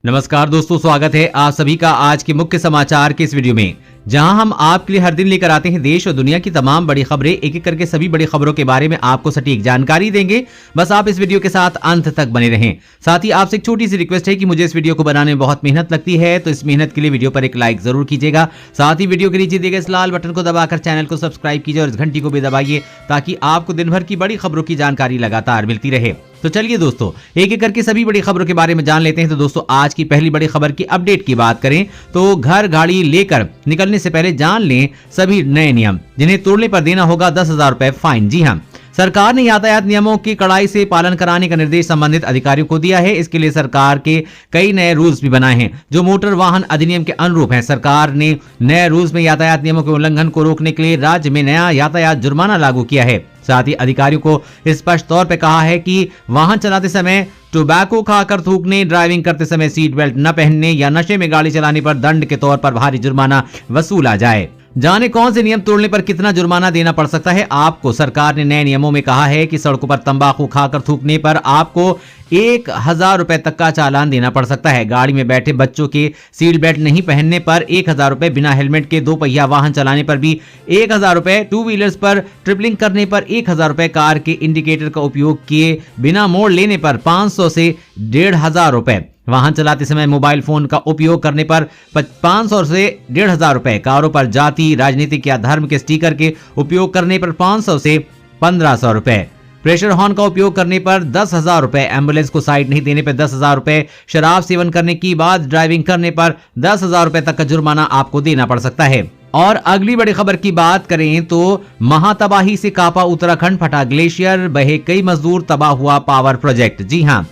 नमस्कार दोस्तों, स्वागत है आप सभी का आज के मुख्य समाचार के इस वीडियो में, जहां हम आपके लिए हर दिन लेकर आते हैं देश और दुनिया की तमाम बड़ी खबरें। एक एक करके सभी बड़ी खबरों के बारे में आपको सटीक जानकारी देंगे। बस आप इस वीडियो के साथ अंत तक बने रहें। साथ ही आपसे एक छोटी सी रिक्वेस्ट है कि मुझे इस वीडियो को बनाने में बहुत मेहनत लगती है, तो इस मेहनत के लिए वीडियो पर एक लाइक जरूर कीजिएगा। साथ ही वीडियो के नीचे दिए गए इस लाल बटन को दबाकर चैनल को सब्सक्राइब कीजिए और इस घंटी को भी दबाइए, ताकि आपको दिन भर की बड़ी खबरों की जानकारी लगातार मिलती रहे। तो चलिए दोस्तों, एक एक करके सभी बड़ी खबरों के बारे में जान लेते हैं। तो दोस्तों, आज की पहली बड़ी खबर की अपडेट की बात करें तो घर गाड़ी लेकर निकलने से पहले जान लें सभी नए नियम, जिन्हें तोड़ने पर देना होगा 10,000 रुपए फाइन। जी हां, सरकार ने यातायात नियमों की कड़ाई से पालन कराने का निर्देश संबंधित अधिकारियों को दिया है। इसके लिए सरकार के कई नए रूल्स भी बनाए हैं, जो मोटर वाहन अधिनियम के अनुरूप हैं। सरकार ने नए रूल्स में यातायात नियमों के उल्लंघन को रोकने के लिए राज्य में नया यातायात जुर्माना लागू किया है। साथ ही अधिकारियों को स्पष्ट तौर पर कहा है कि वाहन चलाते समय टोबैको खाकर थूकने, ड्राइविंग करते समय सीट बेल्ट न पहनने या नशे में गाड़ी चलाने पर दंड के तौर पर भारी जुर्माना वसूला जाए। जाने कौन से नियम तोड़ने पर कितना जुर्माना देना पड़ सकता है आपको। सरकार ने नए नियमों में कहा है कि सड़कों पर तंबाकू खाकर थूकने पर आपको 1,000 रुपए तक का चालान देना पड़ सकता है। गाड़ी में बैठे बच्चों के सीट बेल्ट नहीं पहनने पर 1,000 रुपए, बिना हेलमेट के 2 पहिया वाहन चलाने पर भी 1,000 रुपए, 2 व्हीलर्स पर ट्रिपलिंग करने पर 1,000 रुपए, कार के इंडिकेटर का उपयोग किए बिना मोड़ लेने पर 500 से 1,500 रुपए, वाहन चलाते समय मोबाइल फोन का उपयोग करने पर 500 से 1,500 रुपए, कारों पर जाति, राजनीतिक या धर्म के स्टिकर के उपयोग करने पर 500 से 1,500 रुपए, प्रेशर हॉर्न का उपयोग करने पर 10,000 रुपए, एम्बुलेंस को साइड नहीं देने पर 10,000 रुपए, शराब सेवन करने की बाद ड्राइविंग करने पर 10,000 रुपए तक का जुर्माना आपको देना पड़ सकता है। और अगली बड़ी खबर की बात करें तो महातबाही से कांपा उत्तराखंड, फटा ग्लेशियर, बहे कई मजदूर, तबाह हुआ पावर प्रोजेक्ट। जी हां,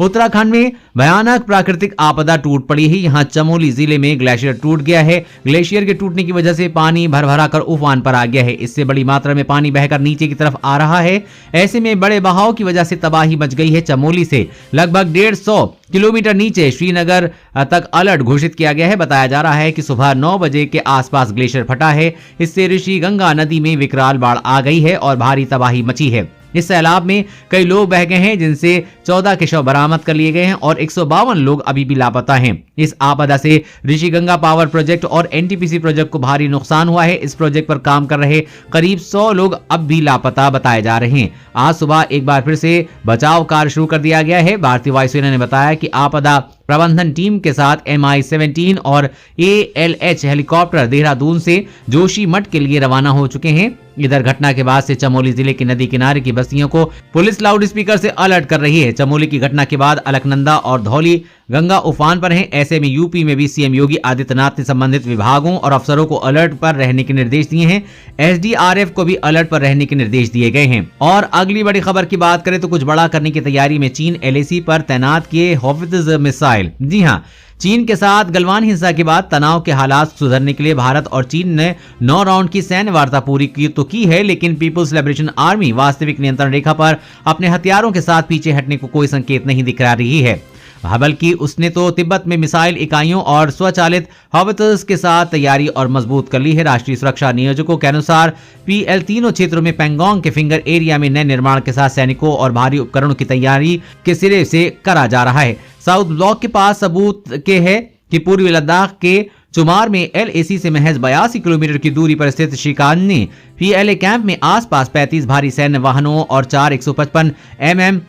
उत्तराखंड में भयानक प्राकृतिक आपदा टूट पड़ी है। यहां चमोली जिले में ग्लेशियर टूट गया है। ग्लेशियर के टूटने की वजह से पानी भर कर उफान पर आ गया है। इससे बड़ी मात्रा में पानी बहकर नीचे की तरफ आ रहा है। ऐसे में बड़े बहाव की वजह से तबाही मच गई है। चमोली से लगभग 150 किलोमीटर नीचे श्रीनगर तक अलर्ट घोषित किया गया है। बताया जा रहा है कि सुबह 9 बजे के आसपास ग्लेशियर फटा है। इससे ऋषि गंगा नदी में विकराल बाढ़ आ गई है और भारी तबाही मची है। इस सैलाब में कई लोग बह गए हैं, जिनसे 14 के शव बरामद कर लिए गए हैं और 152 लोग अभी भी लापता हैं। इस आपदा से ऋषिगंगा पावर प्रोजेक्ट और एनटीपीसी प्रोजेक्ट को भारी नुकसान हुआ है। इस प्रोजेक्ट पर काम कर रहे करीब 100 लोग अब भी लापता बताए जा रहे हैं। आज सुबह एक बार फिर से बचाव कार्य शुरू कर दिया गया है। भारतीय वायुसेना ने बताया कि आपदा प्रबंधन टीम के साथ MI-17 और ALH हेलीकॉप्टर देहरादून से जोशीमठ के लिए रवाना हो चुके हैं। इधर घटना के बाद से चमोली जिले की नदी किनारे की बस्तियों को पुलिस लाउड स्पीकर से अलर्ट कर रही है। चमोली की घटना के बाद अलकनंदा और धौली गंगा उफान पर हैं। ऐसे में यूपी में भी सीएम योगी आदित्यनाथ ने संबंधित विभागों और अफसरों को अलर्ट पर रहने के निर्देश दिए हैं। SDRF को भी अलर्ट पर रहने के निर्देश दिए गए हैं। और अगली बड़ी खबर की बात करें तो कुछ बड़ा करने की तैयारी में चीन, LAC पर तैनात किए हाफिज मिसाइल। जी हां, चीन के साथ गलवान हिंसा के बाद तनाव के हालात सुधरने के लिए भारत और चीन ने 9 राउंड की सैन्य वार्ता पूरी की है, लेकिन पीपुल्स लिबरेशन आर्मी वास्तविक नियंत्रण रेखा पर अपने हथियारों के साथ पीछे हटने को कोई संकेत नहीं दिखा रही है। बल्कि उसने तो तिब्बत में मिसाइल इकाइयों और स्वचालित हावित्जर्स के साथ तैयारी और मजबूत कर ली है। राष्ट्रीय सुरक्षा नियोजकों के अनुसार PL तीनों क्षेत्रों में पेंगोंग के फिंगर एरिया में नए निर्माण के साथ सैनिकों और भारी उपकरणों की तैयारी के सिरे से करा जा रहा है। साउथ ब्लॉक के पास सबूत के है कि पूर्वी लद्दाख के चुमार में LAC से महज 82 किलोमीटर की दूरी पर स्थित शिकानी PLA कैंप में आसपास 35 भारी सैन्य वाहनों और 4 155 mm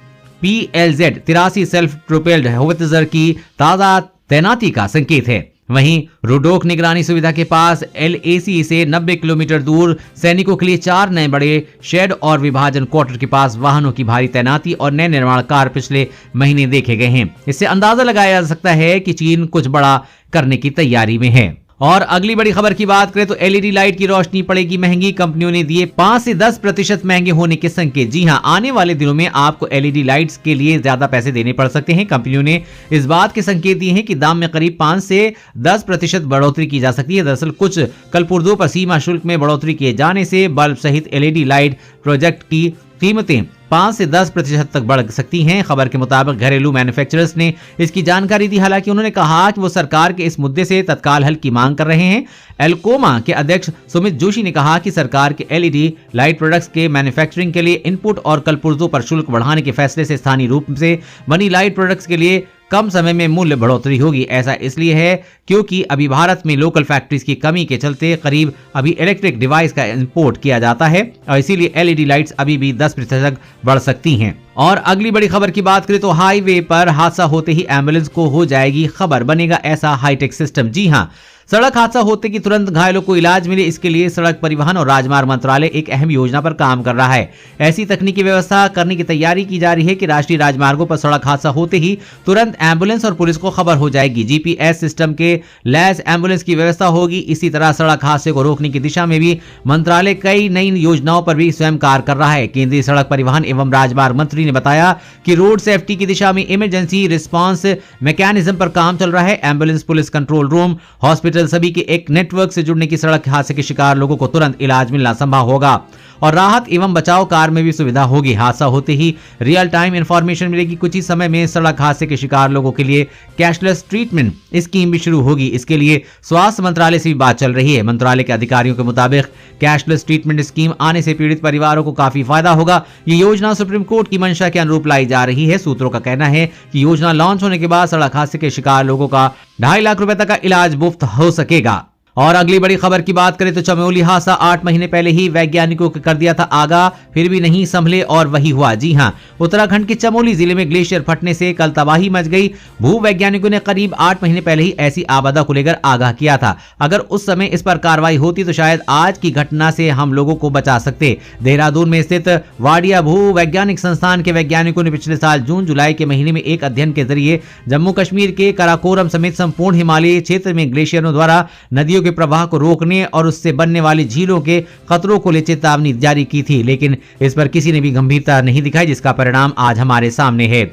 PLZ 83 सेल्फ प्रोपेल्ड हावित्जर की ताजा तैनाती का संकेत है। वहीं रुडोक निगरानी सुविधा के पास LAC से 90 किलोमीटर दूर सैनिकों के लिए 4 नए बड़े शेड और विभाजन क्वार्टर के पास वाहनों की भारी तैनाती और नए निर्माण कार्य पिछले महीने देखे गए हैं। इससे अंदाजा लगाया जा सकता है कि चीन कुछ बड़ा करने की तैयारी में है। और अगली बड़ी खबर की बात करें तो LED लाइट की रोशनी पड़ेगी महंगी, कंपनियों ने दिए 5 से 10% महंगे होने के संकेत। जी हां, आने वाले दिनों में आपको LED लाइट्स के लिए ज्यादा पैसे देने पड़ सकते हैं। कंपनियों ने इस बात के संकेत दिए हैं कि दाम में करीब 5 से 10% बढ़ोतरी की जा सकती है। दरअसल कुछ कलपुर्जों पर सीमा शुल्क में बढ़ोतरी किए जाने से बल्ब सहित LED लाइट प्रोजेक्ट की कीमतें 5 से 10% तक बढ़ सकती हैं। खबर के मुताबिक घरेलू मैन्युफैक्चरर्स ने इसकी जानकारी दी। हालांकि उन्होंने कहा कि वो सरकार के इस मुद्दे से तत्काल हल की मांग कर रहे हैं। एल्कोमा के अध्यक्ष सुमित जोशी ने कहा कि सरकार के LED लाइट प्रोडक्ट्स के मैन्युफैक्चरिंग के लिए इनपुट और कलपुर्जों पर शुल्क बढ़ाने के फैसले से स्थानीय रूप से बनी लाइट प्रोडक्ट्स के लिए कम समय में मूल्य बढ़ोतरी होगी। ऐसा इसलिए है क्योंकि अभी भारत में लोकल फैक्ट्रीज की कमी के चलते करीब अभी इलेक्ट्रिक डिवाइस का इंपोर्ट किया जाता है और इसीलिए एलईडी लाइट्स अभी भी 10% बढ़ सकती हैं। और अगली बड़ी खबर की बात करें तो हाईवे पर हादसा होते ही एम्बुलेंस को हो जाएगी खबर, बनेगा ऐसा हाईटेक सिस्टम। जी हां, सड़क हादसा होते कि तुरंत घायलों को इलाज मिले, इसके लिए सड़क परिवहन और राजमार्ग मंत्रालय एक अहम योजना पर काम कर रहा है। ऐसी तकनीकी व्यवस्था करने की तैयारी की जा रही है कि राष्ट्रीय राजमार्गों पर सड़क हादसा होते ही तुरंत एम्बुलेंस और पुलिस को खबर हो जाएगी। जीपीएस सिस्टम के लैस एम्बुलेंस की व्यवस्था होगी। इसी तरह सड़क हादसे को रोकने की दिशा में भी मंत्रालय कई नई योजनाओं पर भी स्वयं कार्य कर रहा है। केंद्रीय सड़क परिवहन एवं राजमार्ग मंत्री ने बताया कि रोड सेफ्टी की दिशा में इमरजेंसी रिस्पांस मैकेनिज्म पर काम चल रहा है। Ambulance, police control room, hospital सभी के एक नेटवर्क से जुड़ने की सड़क हादसे के शिकार लोगों को तुरंत इलाज मिलना संभव होगा और राहत एवं बचाव कार्य में भी सुविधा होगी। हादसा होते ही रियल टाइम इंफॉर्मेशन मिलेगी। कुछ ही समय में सड़क हादसे के शिकार लोगों के लिए कैशलेस ट्रीटमेंट स्कीम भी शुरू होगी। इसके लिए स्वास्थ्य मंत्रालय से भी बात चल रही है। मंत्रालय के अधिकारियों के मुताबिक कैशलेस ट्रीटमेंट स्कीम आने से पीड़ित परिवारों को काफी फायदा होगा। ये योजना सुप्रीम कोर्ट की मंशा के अनुरूप लाई जा रही है। सूत्रों का कहना है कि योजना लॉन्च होने के बाद सड़क हादसे के शिकार लोगों का 2.5 लाख रुपए तक का इलाज मुफ्त हो सकेगा। और अगली बड़ी खबर की बात करें तो चमोली हादसा 8 महीने पहले ही वैज्ञानिकों को कर दिया था आगाह, फिर भी नहीं संभले और वही हुआ। जी हां, उत्तराखंड के चमोली जिले में ग्लेशियर फटने से कल तबाही मच गई। भूवैज्ञानिकों ने करीब 8 महीने पहले ही ऐसी आपदा को लेकर आगाह किया था। अगर उस समय इस पर कार्रवाई होती तो शायद आज की घटना से हम लोगों को बचा सकते। देहरादून में स्थित वाडिया भूवैज्ञानिक संस्थान के वैज्ञानिकों ने पिछले साल जून जुलाई के महीने में एक अध्ययन के जरिए जम्मू कश्मीर के काराकोरम समेत संपूर्ण हिमालयी क्षेत्र में ग्लेशियरों द्वारा नदियों के प्रवाह को रोकने और उससे बनने वाली झीलों के खतरों को लेकर चेतावनी जारी की थी, लेकिन इस पर किसी ने भी गंभीरता नहीं दिखाई, जिसका परिणाम आज हमारे सामने है।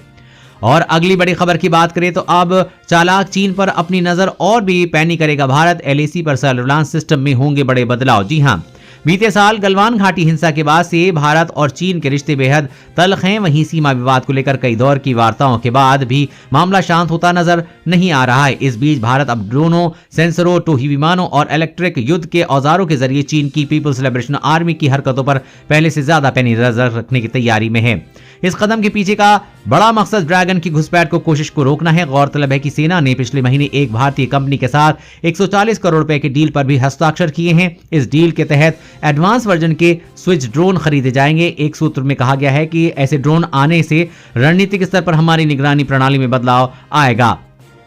और अगली बड़ी खबर की बात करें तो अब चालाक चीन पर अपनी नजर और भी पैनी करेगा भारत। एलएसी पर सर्विलांस सिस्टम में होंगे बड़े बदलाव। जी हां, बीते साल गलवान घाटी हिंसा के बाद से भारत और चीन के रिश्ते बेहद तल्ख हैं। वहीं सीमा विवाद को लेकर कई दौर की वार्ताओं के बाद भी मामला शांत होता नजर नहीं आ रहा है। इस बीच भारत अब ड्रोनों, सेंसरों, टोही विमानों और इलेक्ट्रिक युद्ध के औजारों के जरिए चीन की पीपल्स लिबरेशन आर्मी की हरकतों पर पहले से ज्यादा पैनी नजर रखने की तैयारी में है। इस कदम के पीछे का बड़ा मकसद ड्रैगन की घुसपैठ को कोशिश को रोकना है। गौरतलब है कि सेना ने पिछले महीने एक भारतीय कंपनी के साथ 140 करोड़ रुपए के डील पर भी हस्ताक्षर किए हैं। इस डील के तहत एडवांस वर्जन के स्विच ड्रोन खरीदे जाएंगे। एक सूत्र में कहा गया है कि ऐसे ड्रोन आने से रणनीतिक स्तर पर हमारी निगरानी प्रणाली में बदलाव आएगा।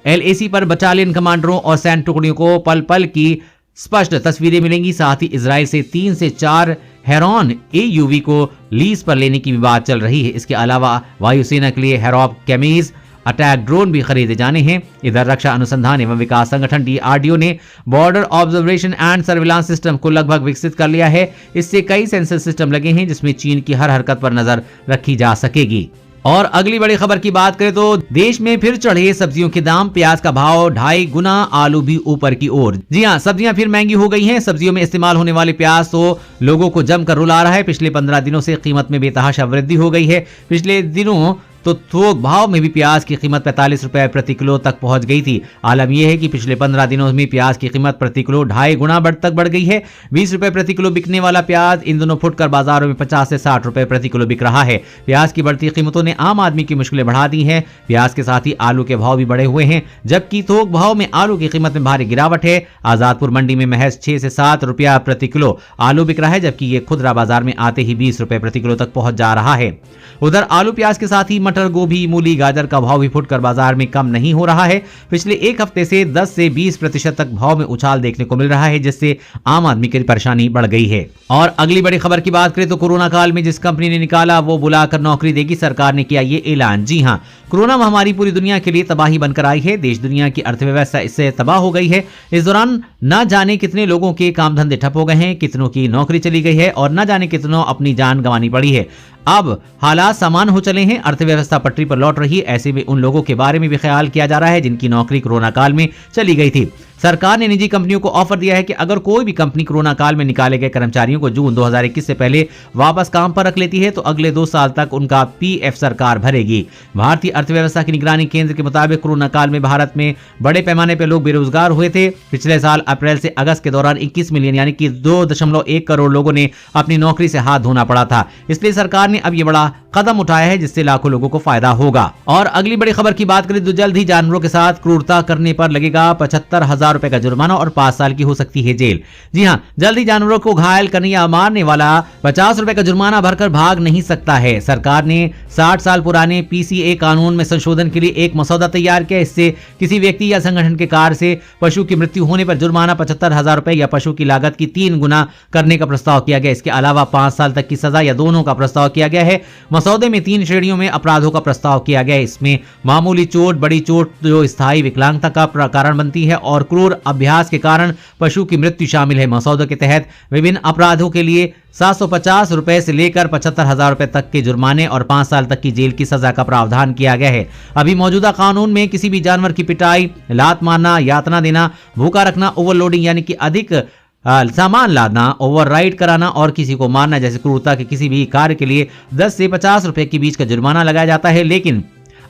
एलएसी पर बटालियन कमांडरों और सैन्य टुकड़ियों को पल पल की स्पष्ट तस्वीरें मिलेंगी। साथ ही इजराइल से 3 से 4 हेरॉन एयूवी को लीज पर लेने की भी बात चल रही है। इसके अलावा वायुसेना के लिए हेरॉप कैमीज अटैक ड्रोन भी खरीदे जाने हैं। इधर रक्षा अनुसंधान एवं विकास संगठन डीआरडीओ ने border observation and surveillance system को लगभग विकसित कर लिया है। इससे कई सेंसर सिस्टम लगे हैं जिसमें चीन की हर हरकत पर नजर रखी जा सकेगी। और अगली बड़ी खबर की बात करें तो देश में फिर चढ़े सब्जियों के दाम। प्याज का भाव 2.5 गुना, आलू भी ऊपर की ओर। जी हां, सब्जियां फिर महंगी हो गई हैं। सब्जियों में इस्तेमाल होने वाले प्याज तो लोगों को जमकर रुला रहा है। पिछले 15 दिनों से कीमत में बेतहाशा वृद्धि हो गई है। पिछले दिनों तो थोक भाव में भी प्याज की कीमत 45 रुपए प्रति किलो तक पहुंच गई थी। आलम यह है कि पिछले 15 दिनों में प्याज की कीमत प्रति किलो 2.5 गुना तक बढ़ गई है। 20 रुपए प्रति किलो बिकने वाला प्याज इन दोनों फुटकर बाजारों में 50 से 60 रुपए प्रति किलो बिक रहा है। प्याज की बढ़ती कीमतों ने आम आदमी की मुश्किलें बढ़ा दी हैं। प्याज के साथ ही आलू के भाव भी बढ़े हुए हैं, जबकि थोक भाव में आलू की कीमत में भारी गिरावट है। आजादपुर मंडी में महज 6 से 7 रुपया प्रति किलो आलू बिक रहा है, जबकि ये खुदरा बाजार में आते ही 20 रुपए प्रति किलो तक पहुंच जा रहा है। उधर आलू प्याज के साथ ही मटर, गोभी, मूली, गाजर का भाव भी फुटकर बाजार में कम नहीं हो रहा है। पिछले एक हफ्ते से 10 से 20% तक भाव में उछाल देखने को मिल रहा है, जिससे आम आदमी की परेशानी बढ़ गई है। और अगली बड़ी खबर की बात करें तो कोरोना काल में जिस कंपनी ने निकाला वो बुलाकर नौकरी देगी, सरकार ने किया ये ऐलान। जी हां, कोरोना महामारी पूरी दुनिया के लिए तबाही बनकर आई है। देश दुनिया की अर्थव्यवस्था इससे तबाह हो गई है। इस दौरान न जाने कितने लोगों के काम धंधे ठप हो गए हैं, कितनों की नौकरी चली गई है और न जाने कितनों अपनी जान गंवानी पड़ी है। अब हालात सामान्य हो चले हैं, अर्थव्यवस्था पटरी पर लौट रही है। ऐसे में उन लोगों के बारे में भी ख्याल किया जा रहा है जिनकी नौकरी कोरोना काल में चली गई थी। सरकार ने निजी कंपनियों को ऑफर दिया है कि अगर कोई भी कंपनी कोरोना काल में निकाले गए कर्मचारियों को जून 2021 से पहले वापस काम पर रख लेती है तो अगले 2 साल तक उनका पीएफ सरकार भरेगी। भारतीय अर्थव्यवस्था की निगरानी केंद्र के मुताबिक कोरोना काल में भारत में बड़े पैमाने पर लोग बेरोजगार हुए थे। पिछले साल अप्रैल से अगस्त के दौरान 21 मिलियन यानी कि 2.1 करोड़ लोगों ने अपनी नौकरी से हाथ धोना पड़ा था। इसलिए सरकार ने अब ये बड़ा कदम उठाया है जिससे लाखों लोगों को फायदा होगा। और अगली बड़ी खबर की बात करें तो जल्द ही जानवरों के साथ क्रूरता करने पर लगेगा 75,000 रुपए का जुर्माना और 5 साल की हो सकती है जेल। जी हां, जल्द ही जानवरों को घायल करने या मारने वाला 50 रुपए का जुर्माना भरकर भाग नहीं सकता है। सरकार ने 60 साल पुराने पीसीए कानून में संशोधन के लिए एक मसौदा तैयार किया। इससे किसी व्यक्ति या संगठन के कार्य से पशु की मृत्यु होने पर जुर्माना 75,000 रुपए या पशु की लागत की 3 गुना करने का प्रस्ताव किया गया। इसके अलावा 5 साल तक की सजा या दोनों का प्रस्ताव किया गया है। मसौदे में 3 श्रेणियों में अपराधों का प्रस्ताव किया गया है। इसमें मामूली चोट, बड़ी चोट जो स्थायी विकलांगता का कारण बनती है और क्रूर अभ्यास के कारण पशु की मृत्यु शामिल है। मसौदे के तहत विभिन्न अपराधों के लिए 750 रुपए से लेकर 75,000 रुपए तक के जुर्माने और 5 साल तक की जेल की सजा का प्रावधान किया गया है। अभी मौजूदा कानून में किसी भी जानवर की पिटाई, लात मारना, यातना देना, भूखा रखना, ओवरलोडिंग यानी कि अधिक सामान लादना, ओवरराइड कराना और किसी को मारना जैसे क्रूरता के किसी भी कार्य के लिए 10 से 50 रुपए के बीच का जुर्माना लगाया जाता है। लेकिन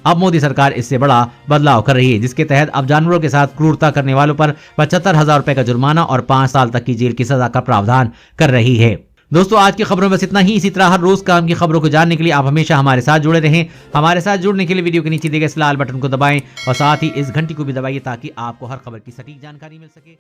अब मोदी सरकार इससे बड़ा बदलाव कर रही है जिसके तहत अब जानवरों के साथ क्रूरता करने वालों पर 75,000 रुपए का जुर्माना और 5 साल तक की जेल की सजा का प्रावधान कर रही है। दोस्तों, आज की खबरों में बस इतना ही। इसी तरह हर रोज काम की खबरों को जानने के लिए आप हमेशा हमारे साथ जुड़े रहें। हमारे साथ जुड़ने के लिए वीडियो के नीचे दिए गए इस लाल बटन को दबाएं और साथ ही इस घंटी को भी दबाइए ताकि आपको हर खबर की सटीक जानकारी मिल सके।